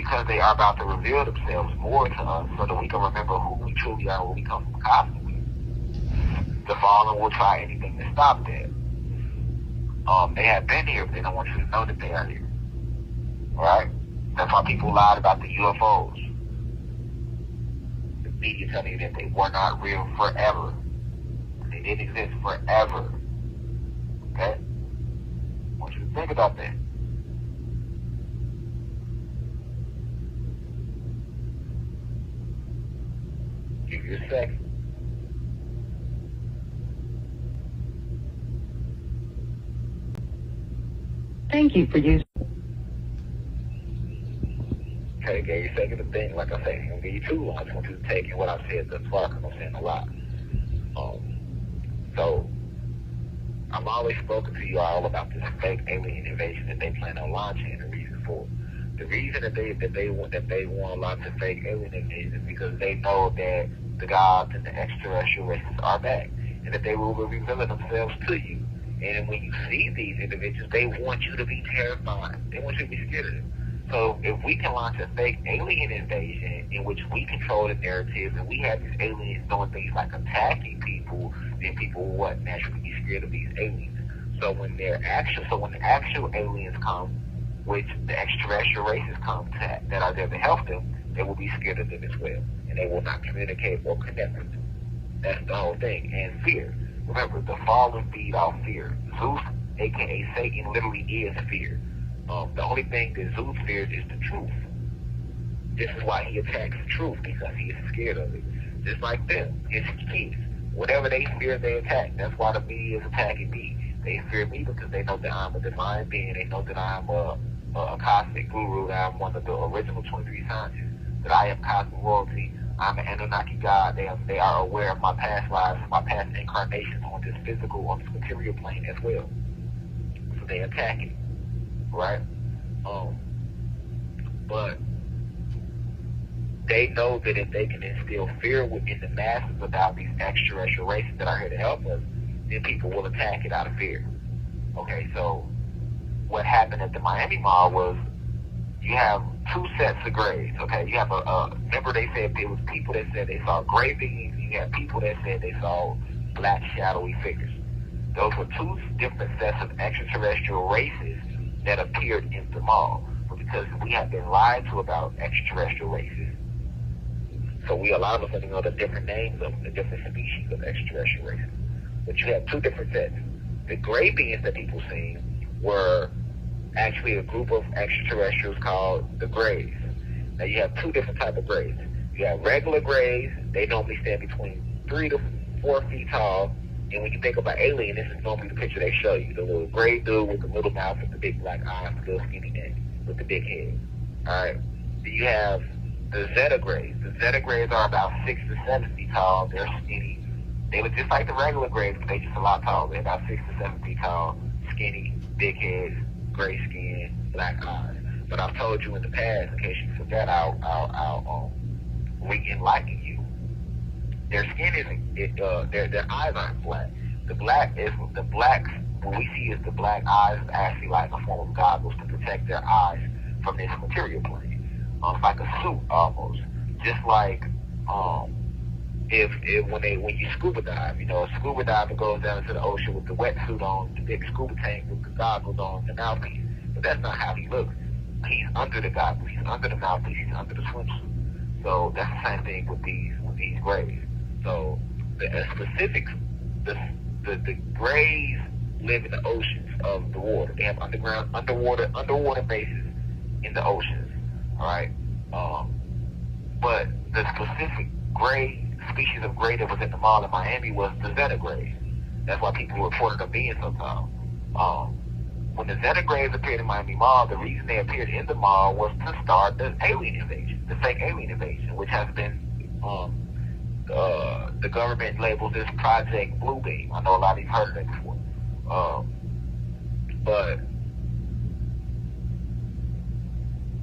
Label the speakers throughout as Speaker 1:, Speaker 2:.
Speaker 1: because they are about to reveal themselves more to us so that we can remember who we truly are when we come from cosmically. The fallen will try anything to stop that. They have been here, but they don't want you to know that they are here. Alright? That's why people lied about the UFOs. The media telling you that they were not real forever. They didn't exist forever. Okay? I want you to think about that. Give you a second.
Speaker 2: Thank you for using.
Speaker 1: Okay, gave you a second to think. Like I said, I'm going to give you too long. I just want you to take in what I've said thus far, because I'm saying a lot. So, I've always spoken to you all about this fake alien invasion that they plan on launching, and the reason for it. The reason that they want to launch a fake alien invasion is because they know that the gods and the extraterrestrial races are back, and that they will be revealing themselves to you. And when you see these individuals, they want you to be terrified. They want you to be scared of them. So if we can launch a fake alien invasion in which we control the narrative, and we have these aliens doing things like attacking people, then people will naturally be scared of these aliens. So when the actual aliens come, which the extraterrestrial races come to, that are there to help them, they will be scared of them as well, and they will not communicate or connect with them. That's the whole thing. And fear. Remember, the fallen feed off fear. Zeus, aka Satan, literally is fear. The only thing that Zeus fears is the truth. This is why he attacks the truth, because he is scared of it. Just like them, his kids. Whatever they fear, they attack. That's why the media is attacking me. They fear me because they know that I'm a divine being. They know that I'm a cosmic guru, that I'm one of the original 23 scientists, that I am cosmic royalty. I'm an Anunnaki god. They are aware of my past lives, my past incarnations on this physical, on this material plane as well. So they attack it, right? But they know that if they can instill fear within the masses about these extraterrestrial races that are here to help us, then people will attack it out of fear. Okay, so what happened at the Miami Mall was you have two sets of grays, okay? You have remember they said there was people that said they saw gray beings, you have people that said they saw black shadowy figures. Those were two different sets of extraterrestrial races that appeared in the mall. But because we have been lied to about extraterrestrial races, so a lot of us know the different names of the different species of extraterrestrial races. But you have two different sets. The gray beings that people seen were actually a group of extraterrestrials called the Greys. Now you have two different types of Greys. You have regular Greys. They normally stand between 3 to 4 feet tall. And when you think about alien, this is normally the picture they show you. The little gray dude with the little mouth and the big black eyes, the little skinny neck with the big head. Alright. Then you have the Zeta Greys. The Zeta Greys are about 6 to 7 feet tall. They're skinny. They look just like the regular Greys, but they're just a lot taller. They're about 6 to 7 feet tall, skinny, big heads, gray skin, black eyes. But I've told you in the past, in case you forgot, I'll re-enlighten you. Their skin isn't, their eyes aren't black. What we see is the black eyes is actually like a form of goggles to protect their eyes from this material plane. It's like a suit almost. Just like when you scuba dive, a scuba diver goes down into the ocean with the wetsuit on, the big scuba tank with the goggles on, the mouthpiece. But that's not how he looks. He's under the goggles, he's under the mouthpiece, he's under the swimsuit. So that's the same thing with these grays. So the specifics, the grays live in the oceans of the water. They have underwater bases in the oceans. All right. But the specific gray species of gray that was at the mall in Miami was the Zeta Grays. That's why people reported them being so tall. When the Zeta Grays appeared in Miami Mall, the reason they appeared in the mall was to start the alien invasion, the fake alien invasion, which has been the government labels this Project Bluebeam. I know a lot of you've heard of that before. But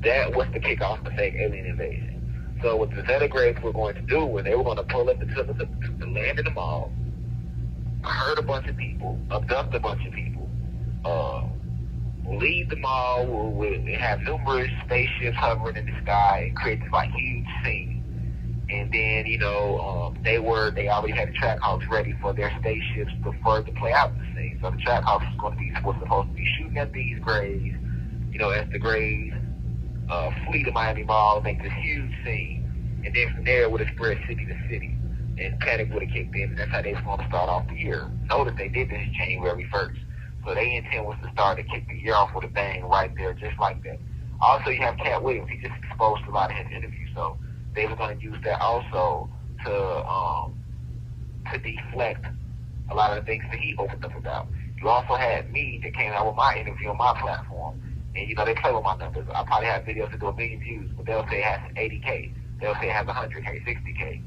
Speaker 1: that was to kick off the fake alien invasion. So what the Zeta Grays were going to do was they were going to pull up to land in the mall, hurt a bunch of people, abduct a bunch of people, leave the mall. We'll have numerous spaceships hovering in the sky and create this like huge scene. And then, they already had the Trackhawks ready for their spaceships to play out the scene. So the Trackhawks was supposed to be shooting at these grays, as the grays flee to Miami Mall, make this huge scene. And then from there, it would have spread city to city. And panic would have kicked in, and that's how they was going to start off the year. Notice they did this January 1st. So their intent was to start to kick the year off with a bang right there, just like that. Also, you have Cat Williams. He just exposed a lot of his interviews, so they were going to use that also to deflect a lot of the things that he opened up about. You also had me that came out with my interview on my platform, and they play with my numbers. I probably have videos that do 1 million views, but they'll say it has 80K. They'll say it has 100K, 60K,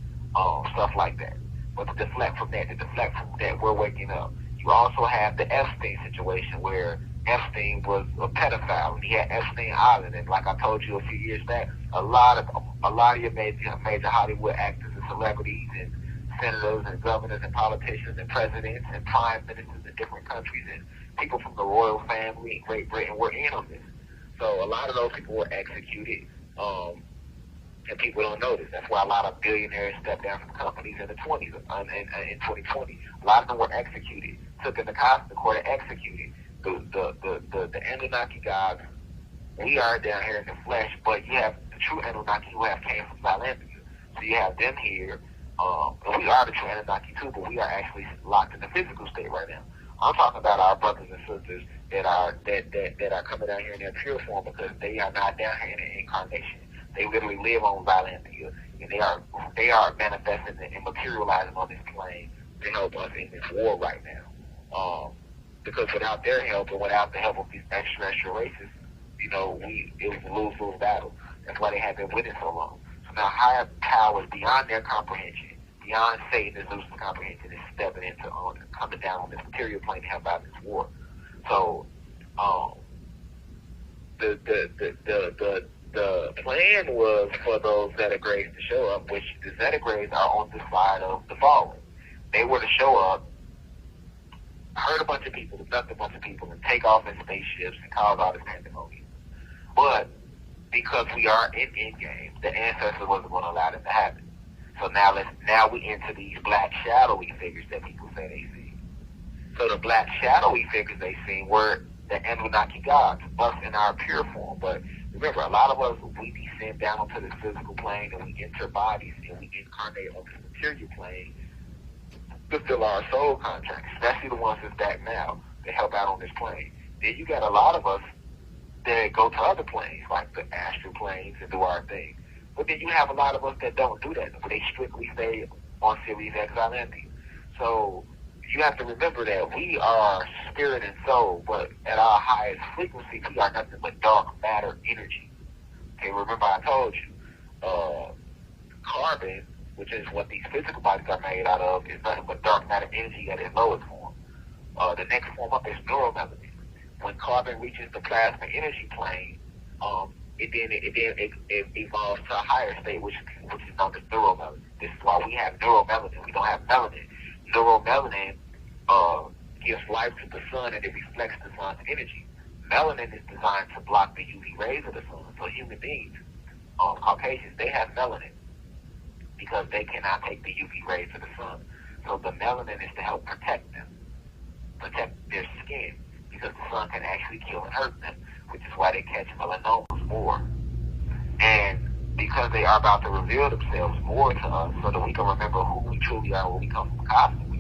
Speaker 1: stuff like that. But to deflect from that, we're waking up. You also have the Epstein situation where Epstein was a pedophile, and he had Epstein Island. And like I told you a few years back, a lot of your major Hollywood actors and celebrities and senators and governors and politicians and presidents and prime ministers in different countries and people from the royal family in Great Britain were in on this. So a lot of those people were executed, and people don't notice. That's why a lot of billionaires stepped down from companies in the 20s, in 2020. A lot of them were executed, took in the Cosmic Court and executed. The Anunnaki gods, we are down here in the flesh, but you have the true Anunnaki who have came from Valentia. So you have them here, and we are the true Anunnaki too, but we are actually locked in the physical state right now. I'm talking about our brothers and sisters that are coming down here in their pure form, because they are not down here in the incarnation. They literally live on Valentia, and they are manifesting and materializing on this plane to help us in this war right now. Because without their help and without the help of these extraterrestrial races, it was a lose-lose battle. That's why they have been with it so long. So now higher powers beyond their comprehension, beyond Satan and Zeus' comprehension, is stepping into coming down on this material plane to help out this war. So the plan was for those Zeta Grays to show up, which the Zeta Grays are on the side of the fallen. They were to show up, hurt a bunch of people, abduct a bunch of people, and take off in spaceships and cause all this pandemonium. But because we are in Endgame, the ancestors wasn't going to allow that to happen. So now we enter these black shadowy figures that people say they see. So the black shadowy figures they seen were the Anunnaki gods, us in our pure form. But remember, a lot of us, we descend down onto this physical plane and we enter bodies and we incarnate on this material plane to fill our soul contracts, especially the ones that's back now that help out on this plane. Then you got a lot of us that go to other planes, like the astral planes, and do our thing. But then you have a lot of us that don't do that, but they strictly stay on Sirius X Valentia. So you have to remember that we are spirit and soul, but at our highest frequency, we are nothing but dark matter energy. Okay, remember I told you, carbon, which is what these physical bodies are made out of, is nothing but dark matter energy at its lowest form. The next form up is neuromelanin. When carbon reaches the plasma energy plane, it evolves to a higher state, which is known as neuromelanin. This is why we have neuromelanin. We don't have melanin. Neuromelanin gives life to the sun, and it reflects the sun's energy. Melanin is designed to block the UV rays of the sun. So human beings, Caucasians, they have melanin because they cannot take the UV rays of the sun. So the melanin is to help protect them, protect their skin, because the sun can actually kill and hurt them, which is why they catch melanomas more. And because they are about to reveal themselves more to us so that we can remember who we truly are when we come from cosmos.